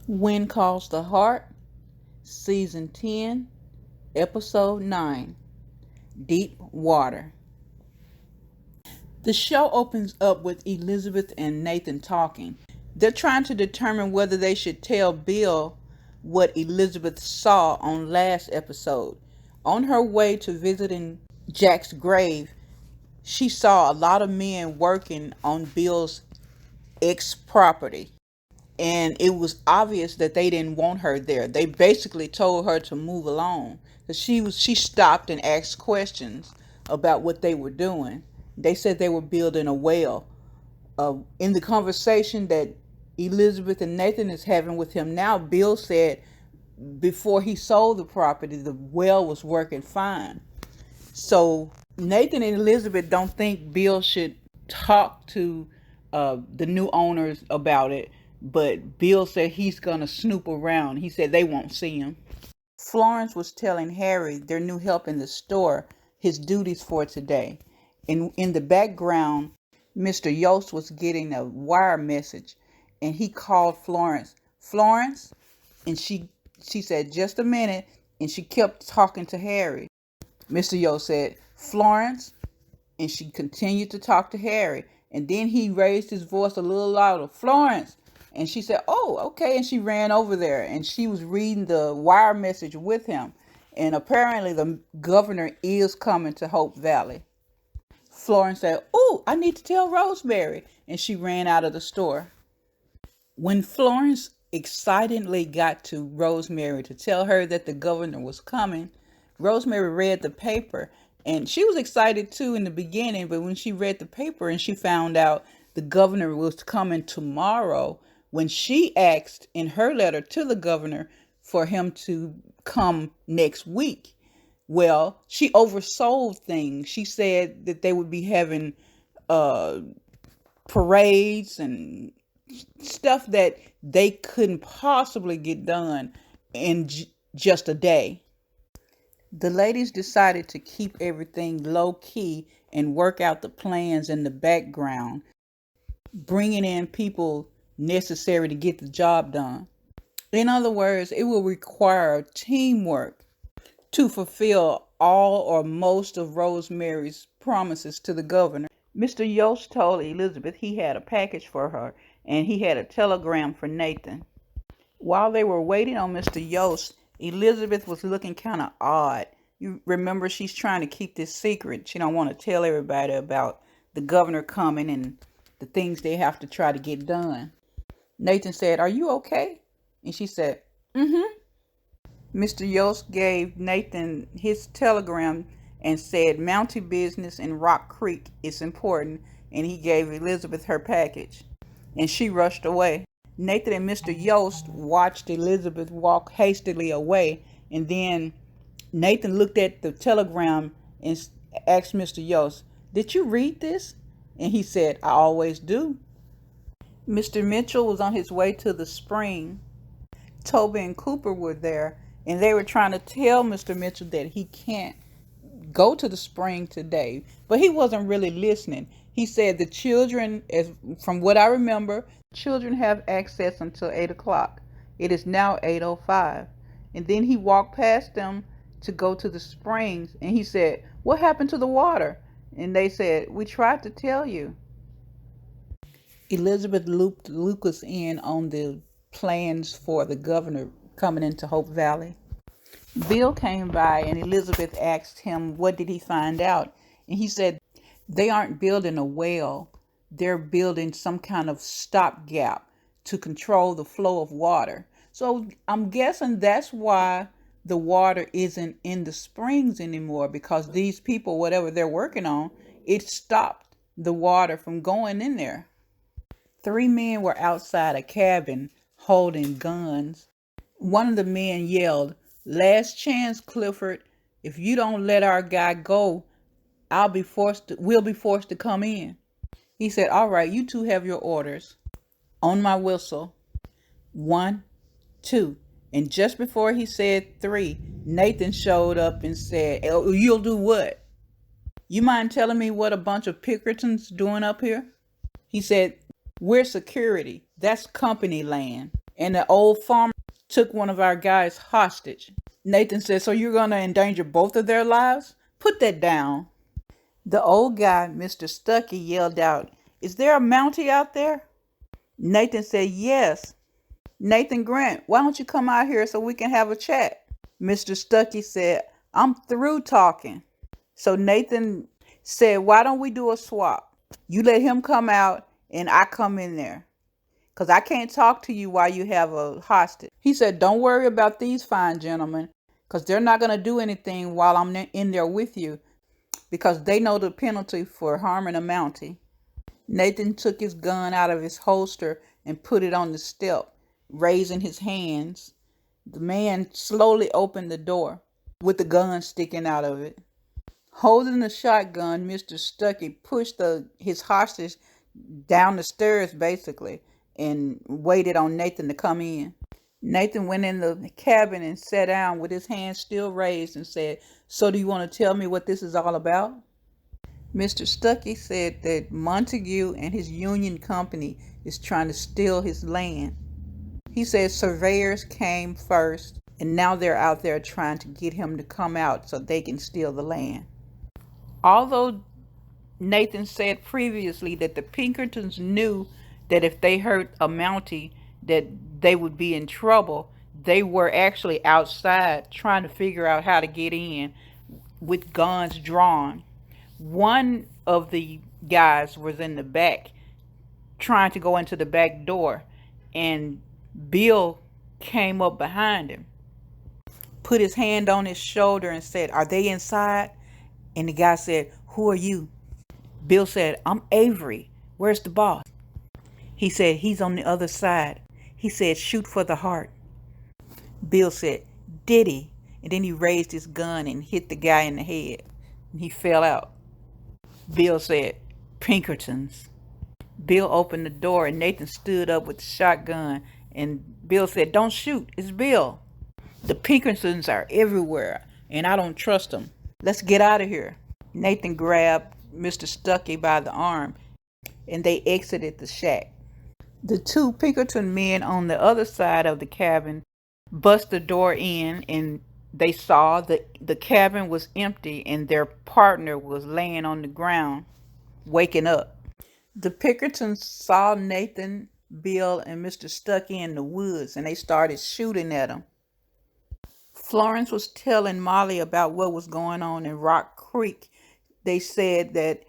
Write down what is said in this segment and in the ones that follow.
Wind Calls the Heart, Season 10, Episode 9, Deep Water. The show opens up with Elizabeth and Nathan talking. They're trying to determine whether they should tell Bill what Elizabeth saw on last episode. On her way to visiting Jack's grave, she saw a lot of men working on Bill's ex property. And it was obvious that they didn't want her there. They basically told her to move along. She stopped and asked questions about what they were doing. They said they were building a well. In the conversation that Elizabeth and Nathan is having with him now, Bill said before he sold the property, the well was working fine. So Nathan and Elizabeth don't think Bill should talk to the new owners about it, but Bill said he's going to snoop around. He said they won't see him. Florence was telling Harry, their new help in the store, his duties for today. In the background, Mr. Yost was getting a wire message, and he called Florence. Florence? And she said, just a minute, and she kept talking to Harry. Mr. Yost said, Florence, and she continued to talk to Harry. And then he raised his voice a little louder, Florence. And she said, oh, okay. And she ran over there, and she was reading the wire message with him. And apparently the governor is coming to Hope Valley. Florence said, oh, I need to tell Rosemary. And she ran out of the store. When Florence excitedly got to Rosemary to tell her that the governor was coming, Rosemary read the paper, and she was excited too in the beginning, but when she read the paper and she found out the governor was coming tomorrow, when she asked in her letter to the governor for him to come next week, well, she oversold things. She said that they would be having parades and stuff that they couldn't possibly get done in just a day. The ladies decided to keep everything low key and work out the plans in the background, bringing in people necessary to get the job done. In other words, it will require teamwork to fulfill all or most of Rosemary's promises to the governor. Mr. Yost told Elizabeth he had a package for her, and he had a telegram for Nathan. While they were waiting on Mr. Yost, Elizabeth was looking kind of odd. You remember, she's trying to keep this secret. She don't want to tell everybody about the governor coming and the things they have to try to get done. Nathan said, are you okay? And she said, mm-hmm. Mr. Yost gave Nathan his telegram and said Mountie business in Rock Creek is important, and he gave Elizabeth her package. And she rushed away. Nathan and Mr. Yost watched Elizabeth walk hastily away, and then Nathan looked at the telegram and asked Mr. Yost, did you read this? And he said, I always do. Mr. Mitchell was on his way to the spring. Toby and Cooper were there, and they were trying to tell Mr. Mitchell that he can't go to the spring today, but he wasn't really listening. He said the children, from what I remember, children have access until 8 o'clock. It is now 8:05. And then he walked past them to go to the springs, and he said, what happened to the water? And they said, we tried to tell you. Elizabeth looped Lucas in on the plans for the governor coming into Hope Valley. Bill came by, and Elizabeth asked him what did he find out, and he said they aren't building a well, they're building some kind of stopgap to control the flow of water. So I'm guessing that's why the water isn't in the springs anymore, because these people, whatever they're working on, it stopped the water from going in there. 3 men were outside a cabin holding guns. One of the men yelled, last chance, Clifford. If you don't let our guy go, we'll be forced to come in. He said, all right, you two have your orders. On my whistle. 1, 2. And just before he said 3, Nathan showed up and said, oh, you'll do what? You mind telling me what a bunch of Pickertons doing up here? He said, we're security. That's company land. and the old farmer took one of our guys hostage. Nathan said, so you're going to endanger both of their lives? Put that down. The old guy, Mr. Stuckey, yelled out, is there a Mountie out there? Nathan said, yes. Nathan Grant, why don't you come out here so we can have a chat? Mr. Stuckey said, I'm through talking. So Nathan said, why don't we do a swap? You let him come out and I come in there, because I can't talk to you while you have a hostage. He said, don't worry about these fine gentlemen, because they're not going to do anything while I'm in there with you, because they know the penalty for harming a Mountie. Nathan took his gun out of his holster and put it on the step, raising his hands. The man slowly opened the door with the gun sticking out of it. Holding the shotgun, Mr. Stuckey pushed his hostage down the stairs, basically, and waited on Nathan to come in. Nathan went in the cabin and sat down with his hands still raised and said, so do you want to tell me what this is all about? Mr. Stuckey said that Montague and his union company is trying to steal his land. He said surveyors came first, and now they're out there trying to get him to come out so they can steal the land. Although Nathan said previously that the Pinkertons knew that if they hurt a Mountie that they would be in trouble, they were actually outside trying to figure out how to get in with guns drawn. One of the guys was in the back trying to go into the back door, and Bill came up behind him, put his hand on his shoulder and said, are they inside? And the guy said, who are you? Bill said, I'm Avery. Where's the boss? He said, he's on the other side. He said, shoot for the heart. Bill said, did he? And then he raised his gun and hit the guy in the head, and he fell out. Bill said, Pinkertons. Bill opened the door and Nathan stood up with the shotgun, and Bill said, don't shoot, it's Bill. The Pinkertons are everywhere and I don't trust them. Let's get out of here. Nathan grabbed Mr. Stuckey by the arm and they exited the shack. The two Pinkerton men on the other side of the cabin bust the door in, and they saw that the cabin was empty and their partner was laying on the ground, waking up. The Pinkertons saw Nathan, Bill, and Mr. Stuckey in the woods, and they started shooting at them. Florence was telling Molly about what was going on in Rock Creek. They said that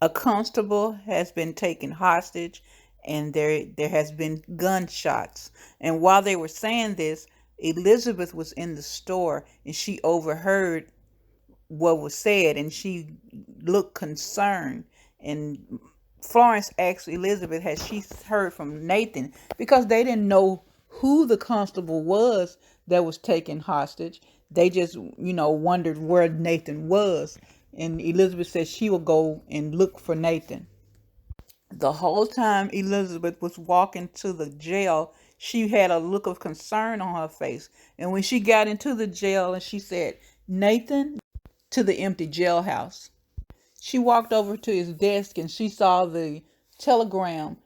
a constable has been taken hostage and there has been gunshots. And while they were saying this, Elizabeth was in the store and she overheard what was said and she looked concerned. And Florence asked Elizabeth, had she heard from Nathan? Because they didn't know who the constable was that was taken hostage. They just, wondered where Nathan was. And Elizabeth said she would go and look for Nathan. The whole time Elizabeth was walking to the jail, she had a look of concern on her face. And when she got into the jail and she said, Nathan, to the empty jailhouse, she walked over to his desk and she saw the telegram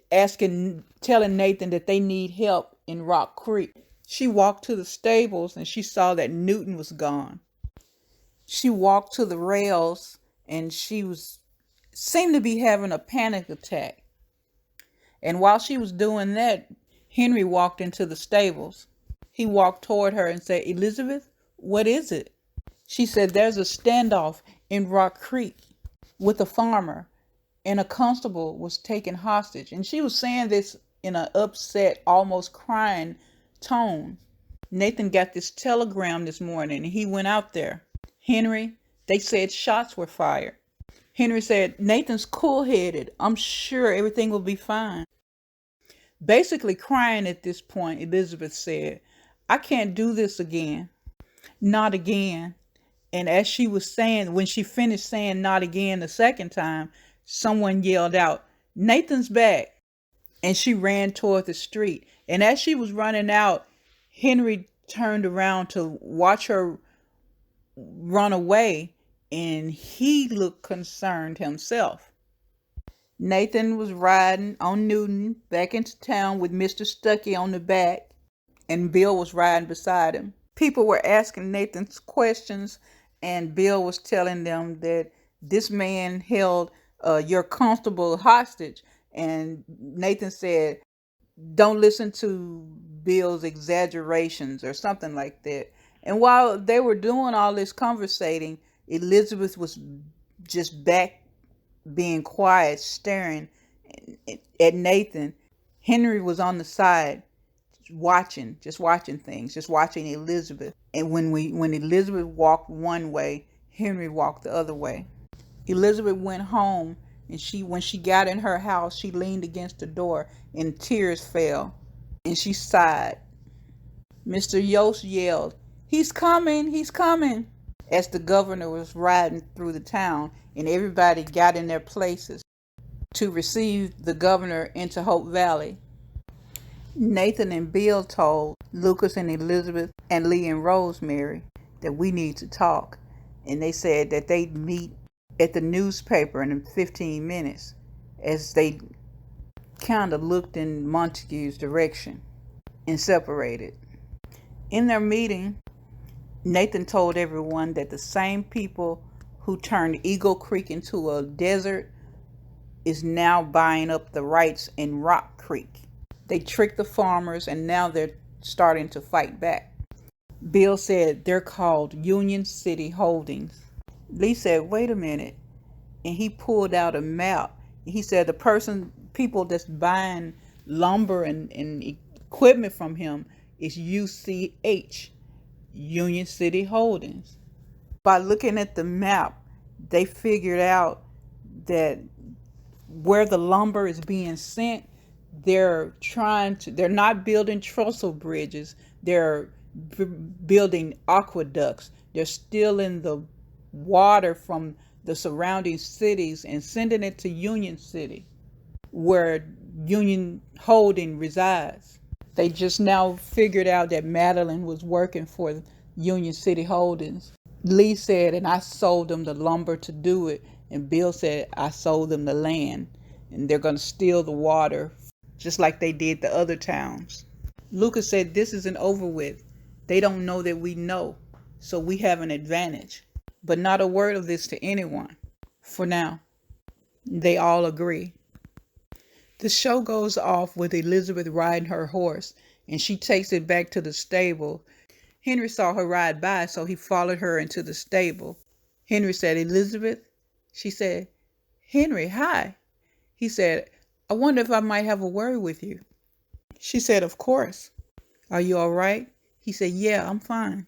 telling Nathan that they need help in Rock Creek. She walked to the stables and she saw that Newton was gone. She walked to the rails and seemed to be having a panic attack. And while she was doing that, Henry walked into the stables. He walked toward her and said, Elizabeth, what is it? She said, there's a standoff in Rock Creek with a farmer, and a constable was taken hostage. And she was saying this in an upset, almost crying tone. Nathan got this telegram this morning and he went out there. Henry, they said shots were fired. Henry said, Nathan's cool-headed. I'm sure everything will be fine. Basically crying at this point, Elizabeth said, I can't do this again. Not again. And as she was saying, when she finished saying not again the second time, someone yelled out, Nathan's back. And she ran toward the street. And as she was running out, Henry turned around to watch her run away, and he looked concerned himself. Nathan was riding on Newton back into town with Mr. Stuckey on the back, and Bill was riding beside him. People were asking Nathan questions, and Bill was telling them that this man held your constable hostage. And Nathan said, don't listen to Bill's exaggerations or something like that. And while they were doing all this conversating, Elizabeth was just back being quiet, staring at Nathan. Henry was on the side watching, just watching things, just watching Elizabeth. And when Elizabeth walked one way, Henry walked the other way. Elizabeth went home, and when she got in her house, she leaned against the door and tears fell, and she sighed. Mr. Yost yelled, "He's coming, he's coming," as the governor was riding through the town, and everybody got in their places to receive the governor into Hope Valley. Nathan and Bill told Lucas and Elizabeth and Lee and Rosemary that we need to talk, and they said that they'd meet at the newspaper in 15 minutes, as they kind of looked in Montague's direction and separated. In their meeting, Nathan told everyone that the same people who turned Eagle Creek into a desert is now buying up the rights in Rock Creek. They tricked the farmers, and now they're starting to fight back. Bill said they're called Union City Holdings. Lee said, wait a minute. And he pulled out a map. He said people that's buying lumber and equipment from him is UCH, Union City Holdings. By looking at the map, they figured out that where the lumber is being sent, they're not building trestle bridges, they're building aqueducts. They're stealing the water from the surrounding cities and sending it to Union City, where Union Holding resides. They just now figured out that Madeline was working for Union City Holdings. Lee said, and I sold them the lumber to do it. And Bill said, I sold them the land. And they're going to steal the water, just like they did the other towns. Lucas said, this isn't over with. They don't know that we know, so we have an advantage. But not a word of this to anyone. For now. They all agree. The show goes off with Elizabeth riding her horse, and she takes it back to the stable. Henry saw her ride by, so he followed her into the stable. Henry said, Elizabeth? She said, Henry, hi. He said, I wonder if I might have a word with you. She said, of course. Are you all right? He said, yeah, I'm fine.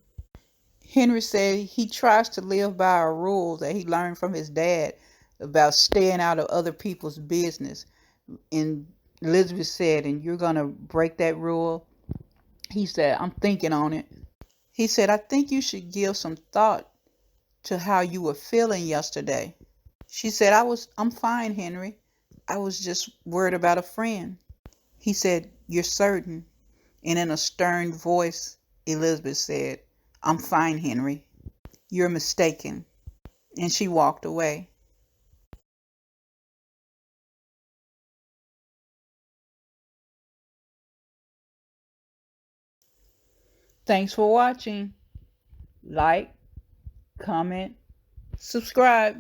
Henry said he tries to live by a rule that he learned from his dad about staying out of other people's business. And Elizabeth said, and you're going to break that rule? He said, I'm thinking on it. He said, I think you should give some thought to how you were feeling yesterday. She said, I'm fine, Henry. I was just worried about a friend. He said, you're certain? And in a stern voice, Elizabeth said, I'm fine, Henry. You're mistaken. And she walked away. Thanks for watching. Like, comment, subscribe.